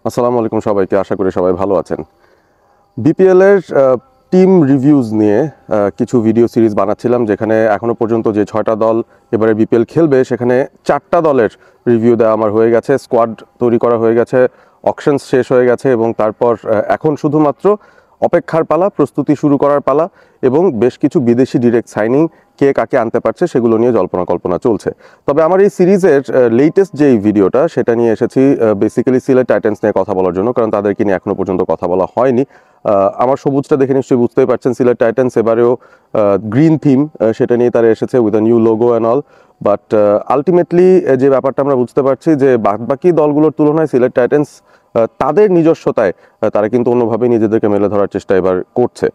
আসসালামু আলাইকুম সবাইকে, আশা করি সবাই ভালো আছেন। বিপিএল এর টিম রিভিউজ নিয়ে কিছু ভিডিও সিরিজ বানাচ্ছিলাম, যেখানে এখনো পর্যন্ত যে 6টা দল এবারে বিপিএল খেলবে সেখানে 4টা দলের রিভিউ দেওয়া আমার হয়ে গেছে, স্কোয়াড তৈরি করা হয়ে গেছে, অকশনস শেষ হয়ে গেছে এবং তারপর এখন শুধুমাত্র অপেক্ষার পালা, প্রস্তুতি শুরু করার পালা এবং বেশ কিছু বিদেশি ডিরেক্ট সাইনিং কে কাকে আনতে পারছে সেগুলো নিয়ে জল্পনা কল্পনা চলছে। তবে আমার এই সিরিজের লেটেস্ট যেই ভিডিওটা সেটা নিয়ে এসেছি বেসিক্যালি সিলেট টাইটান্স নিয়ে কথা বলার জন্য, কারণ তাদেরকে নিয়ে এখনো পর্যন্ত কথা বলা হয়নি। আমার সবুজটা দেখে নিশ্চয়ই বুঝতেই পারছেন, সিলেট টাইটান্স এবারেও গ্রিন থিম, সেটা নিয়ে তারা এসেছে with a new logo and all. But ultimately যে ব্যাপারটা আমরা বুঝতে পারছি যে বাকি দলগুলোর তুলনায় সিলেট টাইটান্স তাদের নিজস্বতায় তারা কিন্তু অন্যভাবে নিজেদেরকে মেলে ধরার চেষ্টা এবার করছে।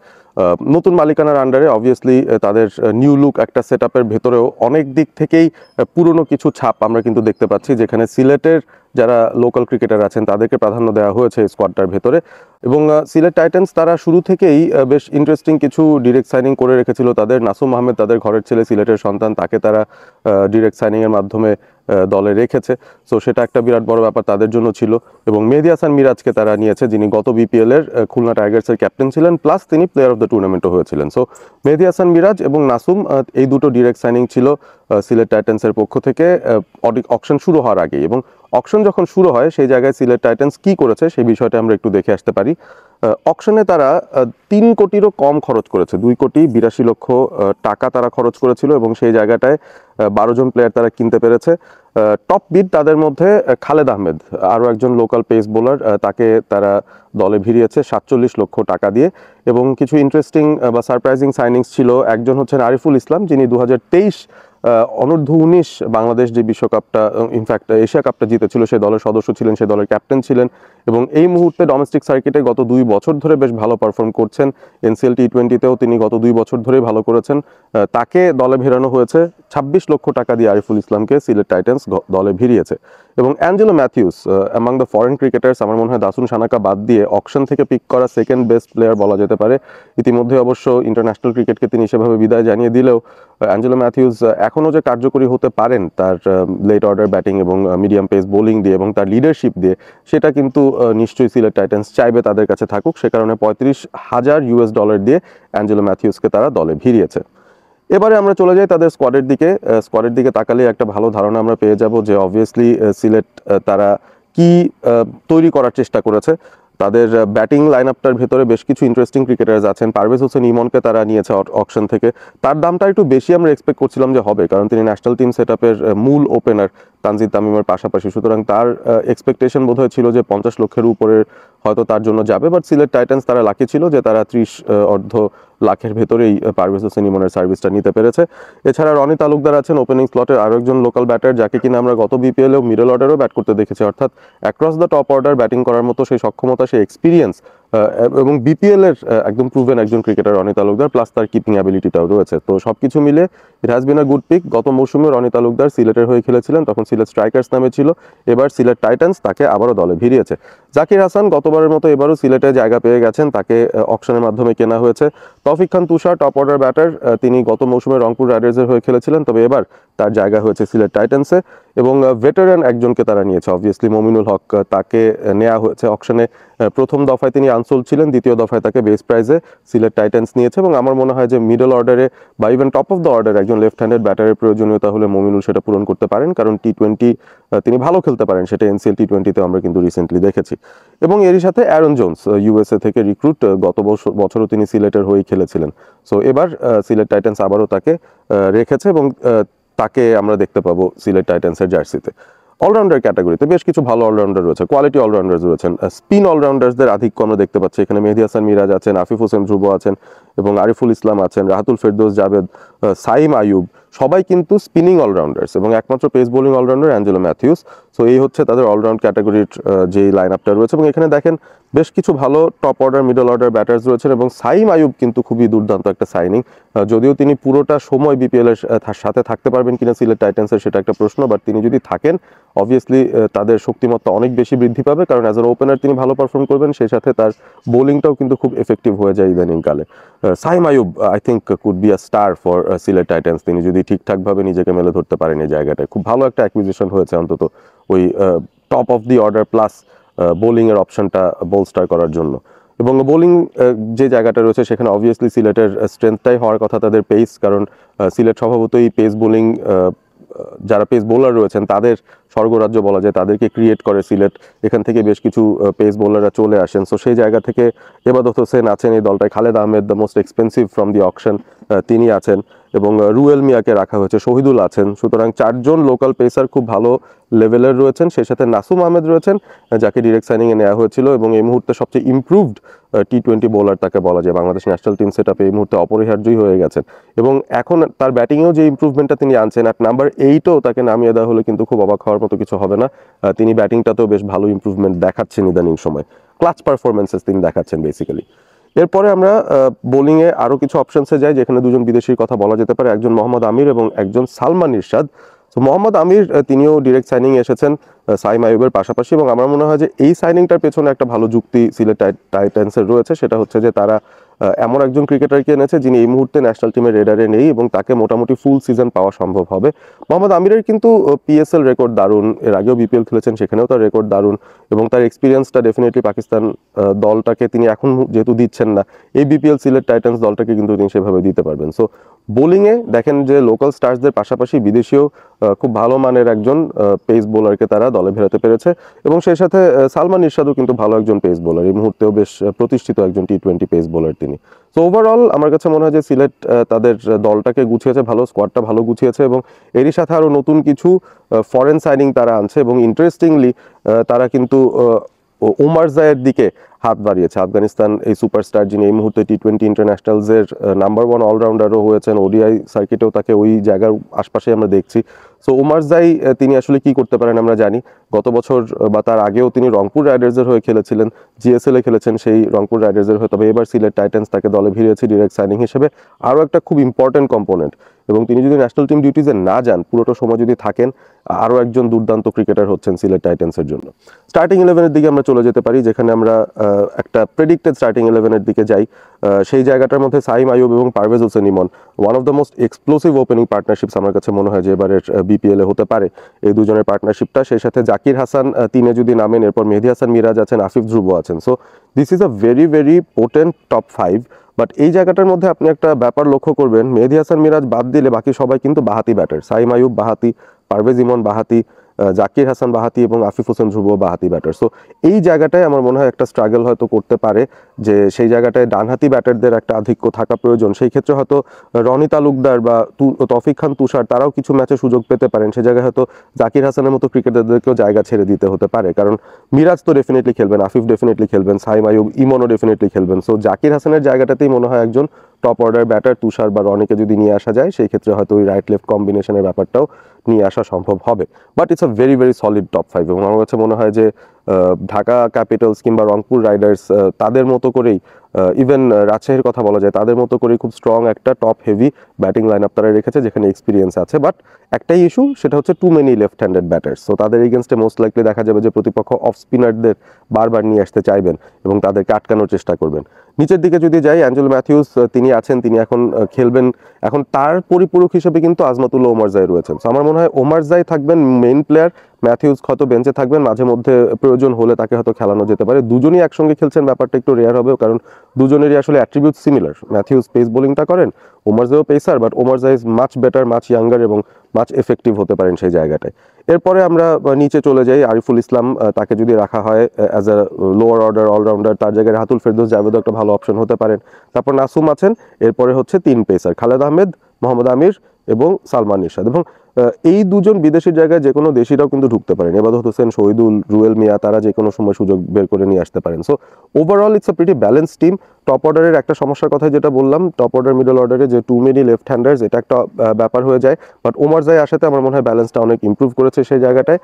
নতুন মালিকানার আন্ডারে অবভিয়াসলি তাদের নিউ লুক একটা সেট আপের ভেতরেও অনেক দিক থেকেই পুরনো কিছু ছাপ আমরা কিন্তু দেখতে পাচ্ছি, যেখানে সিলেটের যারা লোকাল ক্রিকেটার আছেন তাদেরকে প্রাধান্য দেওয়া হয়েছে স্কোয়াডটার ভেতরে। এবং সিলেট টাইটান্স তারা শুরু থেকেই বেশ ইন্টারেস্টিং কিছু ডিরেক্ট সাইনিং করে রেখেছিল। তাদের নাসুম আহমেদ, তাদের ঘরের ছেলে, সিলেটের সন্তান, তাকে তারা ডিরেক্ট সাইনিংয়ের মাধ্যমে দলে রেখেছে। সো সেটা একটা বিরাট বড় ব্যাপার তাদের জন্য ছিল। এবং মেহেদী হাসান মিরাজকে তারা নিয়েছে, যিনি গত বিপিএল এর খুলনা টাইগার্সের ক্যাপ্টেন ছিলেন, প্লাস তিনি প্লেয়ার অফ দ্য টুর্নামেন্টও হয়েছিলেন। সো মেহেদী হাসান মিরাজ এবং নাসুম, এই দুটো ডিরেক্ট সাইনিং ছিল সিলেট টাইটান্সের পক্ষ থেকে অকশন শুরু হওয়ার আগেই। এবং অকশন যখন শুরু হয় সেই জায়গায় সিলেট টাইটান্স কি করেছে সেই বিষয়টা আমরা একটু দেখে আসতে পারি। অকশনে তারা 3 কোটিরও কম খরচ করেছে, 2,82,00,000 টাকা তারা খরচ করেছিল এবং সেই জায়গাটায় 12 জন প্লেয়ার তারা কিনতে পেরেছে। টপ বিড তাদের মধ্যে খালেদ আহমেদ, আরও একজন লোকাল পেস বোলার, তাকে তারা দলে ভিড়িয়েছে 47 লক্ষ টাকা দিয়ে। এবং কিছু ইন্টারেস্টিং বা সারপ্রাইজিং সাইনিংস ছিল। একজন হচ্ছেন আরিফুল ইসলাম, যিনি 2023 অনূর্ধ্ব-19 বাংলাদেশ যে বিশ্বকাপটা, ইনফ্যাক্ট এশিয়া কাপটা জিতেছিল, সেই দলের সদস্য ছিলেন, সেই দলের ক্যাপ্টেন ছিলেন এবং এই মুহূর্তে ডোমেস্টিক সার্কিটে গত 2 বছর ধরে বেশ ভালো পারফর্ম করছেন। এনসিএল টি20তেও তিনি গত 2 বছর ধরেই ভালো করেছেন। তাকে দলে ভেড়ানো হয়েছে 26 লক্ষ টাকা দিয়ে। আরিফুল ইসলামকে সিলেট টাইটান্স দলে ভিড়িয়েছে। এবং Angelo Mathews, among the foreign cricketers, আমার মনে হয় দাসুন সানাকা বাদ দিয়ে অকশন থেকে পিক করা সেকেন্ড বেস্ট প্লেয়ার বলা যেতে পারে। ইতিমধ্যে অবশ্য ইন্টারন্যাশনাল ক্রিকেটকে তিনি সেভাবে বিদায় জানিয়ে দিলেও অ্যাঞ্জেলো ম্যাথিউস এখনও যে কার্যকরী হতে পারেন তার লেট অর্ডার ব্যাটিং এবং মিডিয়াম পেস বোলিং দিয়ে এবং তার লিডারশিপ দিয়ে, সেটা কিন্তু নিশ্চয়ই সিলেট টাইটান্স চাইবে তাদের কাছে থাকুক। সে কারণে $35,000 দিয়ে অ্যাঞ্জেলো ম্যাথিউসকে তারা দলে ভিড়িয়েছে। এবারে আমরা চলে যাই তাদের স্কোয়াডের দিকে। স্কোয়াডের দিকে তাকালে একটা ভালো ধারণা আমরা পেয়ে যাব যে অবভিয়াসলি সিলেট তারা কি তৈরি করার চেষ্টা করেছে। তাদের ব্যাটিং লাইন আপটার ভেতরে বেশ কিছু ইন্টারেস্টিং ক্রিকেটার্স আছেন। পারভেজ হোসেন ইমনকে তারা নিয়েছে অকশন থেকে। তার দামটা একটু বেশি আমরা এক্সপেক্ট করছিলাম যে হবে, কারণ তিনি ন্যাশনাল টিম সেট আপের মূল ওপেনার তানজিদ তামিমের পাশাপাশি। সুতরাং তার এক্সপেকটেশন বোধহয় ছিল যে 50 লক্ষের উপরে হয়তো তার জন্য যাবে। বাট সিলেট টাইটান্স তারা লাকি ছিল যে তারা 30 অর্ধ লাখের ভেতরেই পারভেজ হোসেন ইমনের সার্ভিসটা নিতে পেরেছে। এছাড়া রনি তালুকদার আছেন ওপেনিং স্লটের আরও একজন লোকাল ব্যাটার, যাকে কিনা আমরা গত বিপিএলেও মিডল অর্ডারও ব্যাট করতে দেখেছি। অর্থাৎ across the top order batting করার মতো সেই সক্ষমতা, সেই এক্সপিরিয়েন্স এবং বিপিএল এর একদম প্রুভেন একজন ক্রিকেটার রনি তালুকদার, প্লাস তার কিপিং অ্যাবিলিটিটাও রয়েছে। তো সবকিছু মিলে it has been a good pick. গত মৌসুমে রনি তালুকদার সিলেটের হয়ে খেলেছিলেন, তখন সিলেট স্ট্রাইকার্স নামে ছিল। এবার সিলেট টাইটান্স তাকে আবারও দলে ভিড়িয়েছে। জাকির হাসান গতবারের মতো এবারও সিলেটে জায়গা পেয়ে গেছেন, তাকে অকশনের মাধ্যমে কেনা হয়েছে। তৌফিক খান তুষার টপ অর্ডার ব্যাটার, তিনি গত মৌসুমে রংপুর রাইডার্সের হয়ে খেলেছিলেন, তবে এবার তার জায়গা হয়েছে সিলেট টাইটান্সে। এবং ভেটারান একজনকে তারা নিয়েছে, অবভিয়াসলি মমিনুল হক, তাকে নেওয়া হয়েছে অকশনে। প্রথম দফায় তিনি আনসোল্ড ছিলেন, দ্বিতীয় দফায় তাকে বেস প্রাইজে সিলেট টাইটান্স নিয়েছে। এবং আমার মনে হয় যে মিডল অর্ডারে বা even top of the order একজন লেফট হ্যান্ডেড ব্যাটারের প্রয়োজনীয়তা হলে মমিনুল সেটা পূরণ করতে পারেন, কারণ টি20 তিনি ভালো খেলতে পারেন, সেটা এনসিএল টি20তেও আমরা কিন্তু রিসেন্টলি দেখেছি। এবং এরই সাথে অ্যারন জোন্স, ইউএসএ থেকে রিক্রুট, গত বছরও তিনি সিলেটের হয়েই খেলেছিলেন। সো এবার সিলেট টাইটান্স আবারও তাকে রেখেছে এবং তাকে আমরা দেখতে পাবো সিলেট টাইটান্সের জার্সিতে। অলরাউন্ডার ক্যাটাগরিতে বেশ কিছু ভালো অলরাউন্ডার রয়েছে, কোয়ালিটি অলরাউন্ডার্স রয়েছেন। স্পিন অলরাউন্ডার্সদের আধিক্য আমরা দেখতে পাচ্ছি এখানে। মেহেদী হাসান মিরাজ আছেন, আফিফ হোসেন ধ্রুব আছেন এবং আরিফুল ইসলাম আছেন, রাহাতুল ফেরদৌস, জাভেদ, সাইম আয়ুব, সবাই কিন্তু স্পিনিং অলরাউন্ডার্স এবং একমাত্র pace bowling allrounder Angelo Mathews. So এই হচ্ছে তাদের অলরাউন্ড ক্যাটাগরির যে লাইন আপটা রয়েছে। এবং এখানে দেখেন বেশ কিছু ভালো top order, middle order batters রয়েছেন এবং সাইম আয়ুব কিন্তু খুবই দুর্দান্ত একটা সাইনিং। যদিও তিনি পুরোটা সময় বিপিএল এর সাথে থাকতে পারবেন কিনা সিলেট টাইটান্সের সেটা একটা প্রশ্ন, বাট তিনি যদি থাকেন অবভিয়াসলি তাদের শক্তিমত্তা অনেক বেশি বৃদ্ধি পাবে, কারণ অ্যাজ এ ওপেনার তিনি ভালো পারফর্ম করবেন, সেই সাথে তার বোলিংটাও কিন্তু খুব এফেক্টিভ হয়ে যায় ইদানিংকালে। Saim Ayub I think could be a star for Sylhet Titans, তিনি যদি ঠিকঠাকভাবে নিজেকে মেলে ধরতে পারেন এই জায়গাটায়। খুব ভালো একটা অ্যাকুইজিশন হয়েছে অন্তত ওই top of the order plus বোলিংয়ের অপশনটা বোলস্টার করার জন্য। এবং বোলিং যে জায়গাটা রয়েছে সেখানে অবভিয়াসলি সিলেটের স্ট্রেংথটাই হওয়ার কথা তাদের পেস, কারণ সিলেট স্বভাবতই পেস বোলিং, যারা পেস বোলার রয়েছেন তাদের স্বর্গরাজ্য বলা যায়, তাদেরকে ক্রিয়েট করে সিলেট। এখান থেকে বেশ কিছু পেস বোলাররা চলে আসেন। সো সেই জায়গা থেকে এবাদত হোসেন আছেন এই দলটায়, Khaled Ahmed the most expensive from the auction তিনি আছেন, এবং রুয়েল মিয়াকে রাখা হয়েছে, শহীদুল আছেন। সুতরাং 4 জন লোকাল পেসার খুব ভালো লেভেলের রয়েছেন। সেই সাথে নাসুম আহমেদ রয়েছেন, যাকে ডিরেক্ট সাইনিংয়ে নেওয়া হয়েছিল এবং এই মুহূর্তে সবচেয়ে ইমপ্রুভড টি-20 বোলার তাকে বলা যায়। বাংলাদেশ ন্যাশনাল টিম সেট আপে এই মুহূর্তে অপরিহার্যই হয়ে গেছেন, এবং এখন তার ব্যাটিংয়েও যে ইমপ্রুভমেন্টটা তিনি আনছেন, অ্যাট নাম্বার 8ও তাকে নামিয়ে দেওয়া হলে কিন্তু খুব অবাক হওয়ার মতো কিছু হবে না। তিনি ব্যাটিংটাতেও বেশ ভালো ইমপ্রুভমেন্ট দেখাচ্ছেন ইদানিং সময়, ক্লাচ পারফরমেন্সেস তিনি দেখাচ্ছেন বেসিক্যালি। এরপরে আমরা বোলিংয়ে আরও কিছু অপশনসে যাই, যেখানে দুজন বিদেশির কথা বলা যেতে পারে, একজন মোহাম্মদ আমির এবং একজন সালমান ইরশাদ। তো মোহাম্মদ আমির তিনিও ডিরেক্ট সাইনিং এসেছেন সাইম আইয়ুবের পাশাপাশি, এবং আমার মনে হয় যে এই সাইনিংটার পেছনে একটা ভালো যুক্তি সিলেট টাইটান্সের রয়েছে। সেটা হচ্ছে যে তারা এমন একজন ক্রিকেটারকে এনেছে যিনি এই মুহূর্তে ন্যাশনাল টিমের রেডারে নেই, এবং তাকে মোটামুটি ফুল সিজন পাওয়া সম্ভব হবে। মোহাম্মদ আমিরের কিন্তু পিএসএল রেকর্ড দারুণ, এর আগেও বিপিএল খেলেছেন, সেখানেও তার রেকর্ড দারুণ, এবং তার এক্সপিরিয়েন্সটা ডেফিনেটলি পাকিস্তান দলটাকে তিনি এখন যেহেতু দিচ্ছেন না, এই বিপিএল সিলেট টাইটান্স দলটাকে কিন্তু তিনি সেভাবে দিতে পারবেন। সো বোলিংয়ে দেখেন যে লোকাল স্টার্সদের পাশাপাশি বিদেশিও খুব ভালো মানের একজন পেস বোলারকে তারা দলে ভেড়াতে পেরেছে, এবং সেই সাথে সালমান ইরশাদও কিন্তু ভালো একজন পেস বোলার, এই মুহূর্তেও বেশ প্রতিষ্ঠিত একজন টি-20 পেস বোলার তিনি। সো ওভারঅল আমার কাছে মনে হয় যে সিলেট তাদের দলটাকে গুছিয়েছে ভালো, স্কোয়াডটা ভালো গুছিয়েছে, এবং এরই সাথে আরও নতুন কিছু ফরেন সাইনিং তারা আনছে, এবং ইন্টারেস্টিংলি তারা কিন্তু ওমার জায়ের দিকে হাত বাড়িয়েছে। আফগানিস্তান এই সুপারস্টার, যিনি এই মুহূর্তে টি-20 ইন্টারন্যাশনালসের নাম্বার 1 অলরাউন্ডারও হয়েছেন, ওডিআই সার্কিটেও তাকে ওই জায়গার আশপাশে আমরা দেখছি। সো ওমার জাই তিনি আসলে কি করতে পারেন আমরা জানি। গত বছর বা তার আগেও তিনি রংপুর রাইডার্সের হয়ে খেলেছিলেন, জিএসএলে খেলেছেন সেই রংপুর রাইডার্সের হয়ে, তবে এবার সিলেট টাইটান্স তাকে দলে ভিড়িয়েছে ডিরেক্ট সাইনিং হিসেবে, আরও একটা খুব ইম্পর্টেন্ট কম্পোনেন্ট। এবং তিনি যদি ন্যাশনাল টিম ডিউটিজে না যান, পুরোটা সময় যদি থাকেন, আরও একজন দুর্দান্ত ক্রিকেটার হচ্ছেন সিলেট টাইটান্সের জন্য। স্টার্টিং 11-এর দিকে আমরা চলে যেতে পারি, যেখানে আমরা একটা প্রেডিক্টেড স্টার্টিং 11-এর দিকে যাই। সেই জায়গাটার মধ্যে সাইম আইয়ুব এবং Parvez Hossain Emon, one of the most explosive opening partnerships আমার কাছে মনে হয় যে এবারের বিপিএলে হতে পারে এই দুজনের পার্টনারশিপটা। সেই সাথে জাকির হাসান তিনে যদি নামেন, এরপর মেহেদী হাসান মিরাজ আছেন, আসিফ ধ্রুব আছেন। So this is a very very potent top 5। But এই জায়গাটার মধ্যে আপনি একটা ব্যাপার লক্ষ্য করবেন, মেহেদী হাসান মিরাজ বাদ দিলে বাকি সবাই কিন্তু বাহাতি ব্যাটার। সাইম আইয়ুব বাহাতি, পারভেজ ইমন বাহাতি, জাকির হাসান বাহাতি এবং আফিফ হোসেন ধ্রুব বাহাতি ব্যাটার। সো এই জায়গাটায় আমার মনে হয় একটা স্ট্রাগল হয়তো করতে পারে, যে সেই জায়গাটায় ডানহাতি ব্যাটারদের একটা আধিক্য থাকা প্রয়োজন। সেই ক্ষেত্রে হয়তো রনি তালুকদার বা তৌফিক খান তুষার তারাও কিছু ম্যাচে সুযোগ পেতে পারেন। সে জায়গায় হয়তো জাকির হাসানের মতো ক্রিকেটারদেরকেও জায়গা ছেড়ে দিতে হতে পারে, কারণ মিরাজ তো ডেফিনেটলি খেলবেন, আফিফ ডেফিনেটলি খেলবেন, সাইম আইয়ুব ইমনও ডেফিনেটলি খেলবেন। সো জাকির হাসানের জায়গাটাতেই মনে হয় একজন টপ অর্ডার ব্যাটার তুষার বা রনিকে যদি নিয়ে আসা যায়, সেই ক্ষেত্রে হয়তো ওই রাইট লেফট কম্বিনেশনের ব্যাপারটাও নিয়ে আসা সম্ভব হবে। But it's a very very solid top 5, এবং আমার কাছে মনে হয় যে ঢাকা ক্যাপিটালস কিংবা রংপুর রাইডার্স তাদের মতো করেই, ইভেন রাজশাহীর কথা বলা যায়, তাদের মতো করেই খুব স্ট্রং একটা top heavy batting line up তারা রেখেছে, যেখানে এক্সপিরিয়েন্স আছে। বাট একটাই ইস্যু, সেটা হচ্ছে too many left handed batters. So তাদের এগেনস্টে মোস্ট লাইকলি দেখা যাবে যে প্রতিপক্ষ অফ স্পিনারদের বারবার নিয়ে আসতে চাইবেন এবং তাদেরকে আটকানোর চেষ্টা করবেন। নিচের দিকে যদি যাই, অ্যাঞ্জেল ম্যাথিউস তিনি আছেন, তিনি এখন খেলবেন। এখন তার পরিপূরক হিসেবে কিন্তু আজমাতুল্লাহ ওমর জাই রয়েছেন। সো আমার মনে হয় ওমর জাই থাকবেন মেইন প্লেয়ার, ম্যাথিউস হয়তো বেঞ্চে থাকবেন, মাঝে মধ্যে প্রয়োজন হলে তাকে হয়তো খেলানো যেতে পারে। দুজনই একসঙ্গে খেলছেন, ব্যাপারটা একটু রেয়ার হবে, কারণ দুজনেরই আসলে অ্যাট্রিবিউট সিমিলার। ম্যাথিউস পেস বোলিংটা করেন, ওমর জাইও পেসার, বাট ওমর জাই is much better, much younger এবং মাচ এফেক্টিভ হতে পারেন সেই জায়গাটায়। এরপরে আমরা নিচে চলে যাই, আরিফুল ইসলাম তাকে যদি রাখা হয় as a lower order allrounder, তার জায়গায় রাহাতুল ফেরদৌস জাভেদও একটা ভালো অপশন হতে পারেন। তারপর নাসুম আছেন, এরপরে হচ্ছে 3 পেসার, খালেদ আহমেদ, মোহাম্মদ আমির এবং সালমান ইরশাদ। এবং এই দুজন বিদেশির জায়গায় যে কোনো দেশিরাও কিন্তু ঢুকতে পারেন, এবাদত হোসেন, শহীদুল, রুয়েল মিয়া, তারা যে কোনো সময় সুযোগ বের করে নিয়ে আসতে পারেন। So overall it's a pretty balance team. Top অর্ডারের একটা সমস্যার কথা যেটা বললাম, টপ অর্ডার মিডল অর্ডারে যে টু মেনি লেফট হ্যান্ডার্স, এটা একটা ব্যাপার হয়ে যায়। বাট ওমর জাই আসাতে আমার মনে হয় ব্যালেন্সটা অনেক ইমপ্রুভ করেছে সেই জায়গাটায়।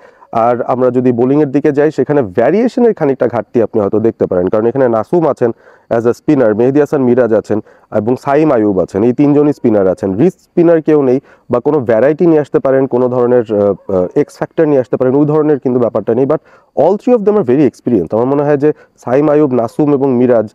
আর আমরা যদি বোলিংয়ের দিকে যাই, সেখানে ভ্যারিয়েশনের খানিকটা ঘাটতি আপনি হয়তো দেখতে পারেন, কারণ এখানে নাসুম আছেন অ্যাজ আ স্পিনার, মেহেদী হাসান মিরাজ আছেন এবং সাইম আইয়ুব আছেন, এই 3 জনই স্পিনার আছেন। রিস্ক স্পিনার কেউ নেই, বা কোনো ভ্যারাইটি নিয়ে আসতে পারেন, কোনো ধরনের এক্স ফ্যাক্টর নিয়ে আসতে পারেন, ওই ধরনের কিন্তু ব্যাপারটা নেই। But all 3 of them are very experience. আমার মনে হয় যে সাইম আইয়ুব, নাসুম এবং মিরাজ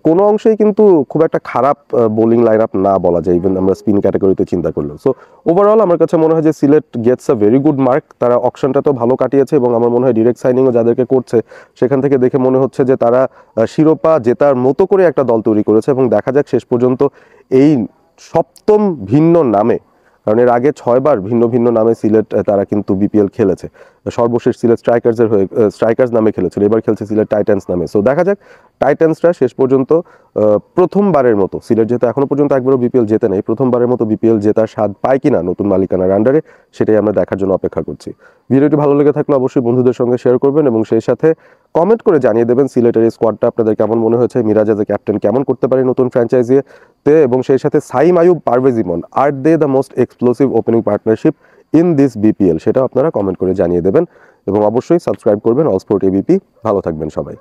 কোনো অংশেই কিন্তু খুব একটা খারাপ বোলিং লাইন আপ না বলা যায়, ইভেন আমরা স্পিন ক্যাটাগরিতে চিন্তা করলেও। সো ওভারঅল আমার কাছে মনে হয় যে Sylhet gets a very good mark. তারা অকশনটা তো ভালো কাটিয়েছে এবং আমার মনে হয় ডিরেক্ট সাইনিংও যাদেরকে করছে সেখান থেকে দেখে মনে হচ্ছে যে তারা শিরোপা জেতার মতো করে একটা দল তৈরি করেছে। এবং দেখা যাক শেষ পর্যন্ত এই সপ্তম ভিন্ন নামে, কারণ এর আগে 6বার ভিন্ন ভিন্ন নামে সিলেট তারা কিন্তু বিপিএল খেলেছে। সর্বশেষ সিলেট স্ট্রাইকার্সের হয়ে স্ট্রাইকার্স নামে খেলেছিল, এবার খেলছে সিলেট টাইটান্স নামে। সো দেখা যাক টাইটান্সরা শেষ পর্যন্ত প্রথমবারের মতো, সিলেট যেহেতু এখনো পর্যন্ত একবারও বিপিএল জেতে নেই, প্রথমবারের মতো বিপিএল জেতার স্বাদ পায় কিনা নতুন মালিকানার আন্ডারে, সেটাই আমরা দেখার জন্য অপেক্ষা করছি। ভিডিওটি ভালো লেগে থাকলে অবশ্যই বন্ধুদের সঙ্গে শেয়ার করবেন এবং সেই সাথে কমেন্ট করে জানিয়ে দেবেন সিলেটের এই স্কোয়াডটা আপনাদের কেমন মনে হয়েছে, মিরাজ এজ এ ক্যাপ্টেন কেমন করতে পারে নতুন ফ্র্যাঞ্চাইজিতে, এবং সেই সাথে সাইম আয়ুব, পারভেজ ইমন, আর they're the most explosive opening partnership in this BPL, সেটা আপনারা কমেন্ট করে জানিয়ে দেবেন এবং অবশ্যই সাবস্ক্রাইব করবেন অল স্পোর্ট এবিপি। ভালো থাকবেন সবাই।